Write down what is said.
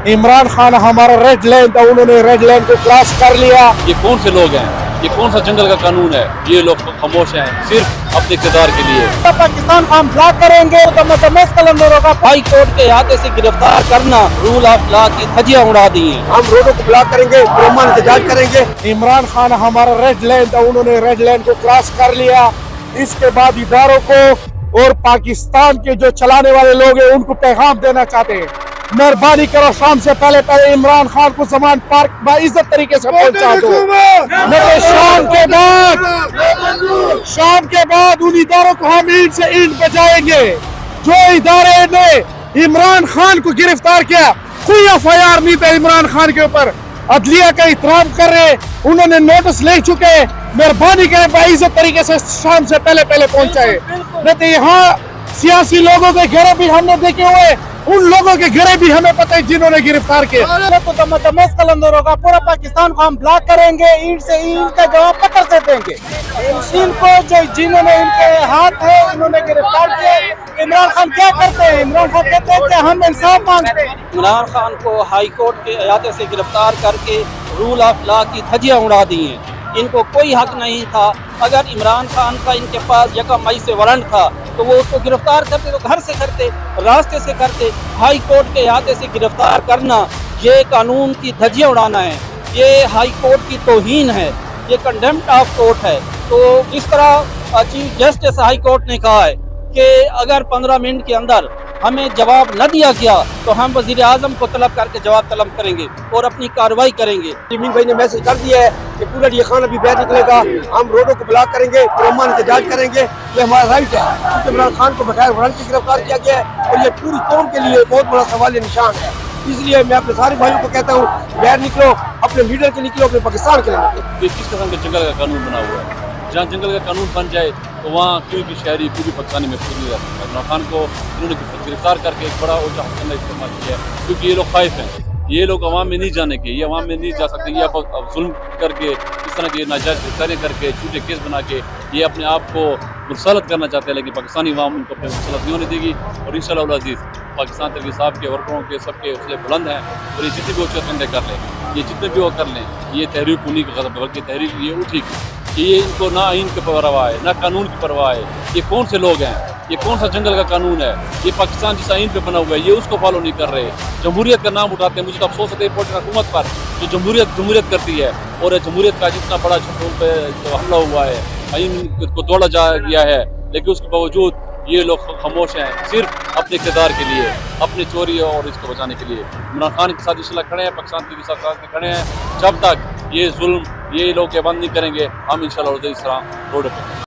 इमरान खान हमारा red line था, उन्होंने रेड लाइन को क्रॉस कर लिया। ये कौन से लोग हैं, ये कौन सा जंगल का कानून है? ये लोग खामोश हैं सिर्फ अपने इक़्तिदार के लिए। पाकिस्तान को हम ब्लॉक करेंगे तो मुतमस कलंदरों का हाई कोर्ट के इहाते से गिरफ्तार करना रूल ऑफ लॉ की धज्जियां उड़ा दी हैं। हम रोडों को ब्लॉक करेंगे, पुरअमन एहतजाज करेंगे। इमरान खान हमारा रेड लाइन था, उन्होंने रेड लाइन को क्रॉस कर लिया। इसके बाद इदारों को और पाकिस्तान के जो चलाने वाले लोग हैं उनको पैगाम देना चाहते हैं, मेहरबानी करो शाम से पहले इमरान खान को समान पार्क बाइज्जत तरीके से पहुंचा दो। नहीं शाम के बाद उन इदारों को हम ईंट से ईंट बजाएंगे। जो इदारे ने इमरान खान को गिरफ्तार किया, कोई FIR नहीं था इमरान खान के ऊपर, अदलिया का एहतराम कर रहे, उन्होंने नोटिस ले चुके, मेहरबानी करें बाइज्जत तरीके से शाम से पहले पहुंचाए। नहीं तो यहाँ सियासी लोगों के घेरे भी हमने देखे हुए, उन लोगों के घेरे भी हमें पता है जिन्होंने गिरफ्तार किए। मुतमस कलंदरों का पूरा पाकिस्तान को हम ब्लॉक करेंगे, ईंट से ईंट का जवाब पत्थर से देंगे। इनको जो जिन्होंने इनके हाथ है इन्होंने गिरफ्तार किया। इमरान खान क्या करते हैं? इमरान खान कहते हैं कि हम इंसाफ मांगते हैं। इमरान खान को हाई कोर्ट के इहाते से गिरफ्तार करके रूल ऑफ लॉ की धज्जियां उड़ा दी हैं। इनको कोई हक नहीं था। अगर इमरान खान का इनके पास 1 मई से वारंट था तो वो उसको गिरफ्तार करते तो घर से करते, रास्ते से करते। हाई कोर्ट के इहाते से गिरफ्तार करना ये कानून की धज्जियां उड़ाना है, ये हाई कोर्ट की तौहीन है, ये कंडेम्प्ट ऑफ कोर्ट है। तो इस तरह चीफ जस्टिस हाई कोर्ट ने कहा है कि अगर 15 मिनट के अंदर हमें जवाब न दिया गया तो हम वज़ीर आज़म को तलब करके जवाब तलब करेंगे और अपनी कार्रवाई करेंगे। टिमिन भाई ने मैसेज कर दिया है कि पूरा ये खान अभी बाहर निकलेगा, हम रोडों को ब्लॉक करेंगे, पुरअमन एहतजाज करेंगे। ये हमारा राइट है, क्योंकि इमरान खान को बगैर वारंट के गिरफ्तार किया गया है और ये पूरी कौम के लिए बहुत बड़ा सवाल निशान है। इसलिए मैं अपने सारे भाइयों को कहता हूँ, बाहर निकलो, अपने लीडर के निकलो, अपने पाकिस्तान के लिए निकलो। ये किस किस्म के जंगल का कानून बना हुआ है? जहाँ जंगल का कानून बन जाए तो वहाँ कोई भी शहरी, कोई भी पाकिस्तानी महफूज नहीं रह सकता। इमरान खान को इन्होंने गिरफ्तार करके एक बड़ा ऊँचा हमला इस्तेमाल किया है, क्योंकि ये लोग खाइफ हैं। ये लोग अवाम में नहीं जाने के, ये अवाम में नहीं जा सकते। ये अब जुल्म करके, इस तरह के नाजायज़ गिरफ्तारियाँ करके, झूठे केस बना के ये अपने आप को मुसलत करना चाहते हैं, लेकिन पाकिस्तानी अवाम उनको अपने मुसलत नहीं होने देगी। और इंशाअल्लाह अज़ीज़ पाकिस्तान तहरीक साहब के वर्करों के सबके हौसले बुलंद हैं और ये जितनी भी उच्च कर लें, ये जितने भी वो कर लें, ये तहरीक उन्हीं का गज़ब, बल्कि तहरीक ये उठी कि ये इनको ना आइन की परवाह है, ना कानून की परवाह है। ये कौन से लोग हैं, ये कौन सा जंगल का कानून है? ये पाकिस्तान जिस आइन पे बना हुआ है ये उसको फॉलो नहीं कर रहे। जमहूरियत का नाम उठाते हैं। मुझे तो अफसोस है हुकूमत पर जो जमहूरियत करती है, और जमहूरियत का जितना बड़ा पे हमला हुआ है, आइन को तोड़ा गया है, लेकिन उसके बावजूद ये लोग खामोश हैं सिर्फ अपने इक़्तिदार के लिए, अपने चोरी और इसको बचाने के लिए। इमरान खान के साथ इंशाअल्लाह खड़े हैं, पाकिस्तान के साथ खड़े हैं। जब तक ये जुल्म ये लोग बंद नहीं करेंगे, हम इंशाअल्लाह इस तरह रोड पे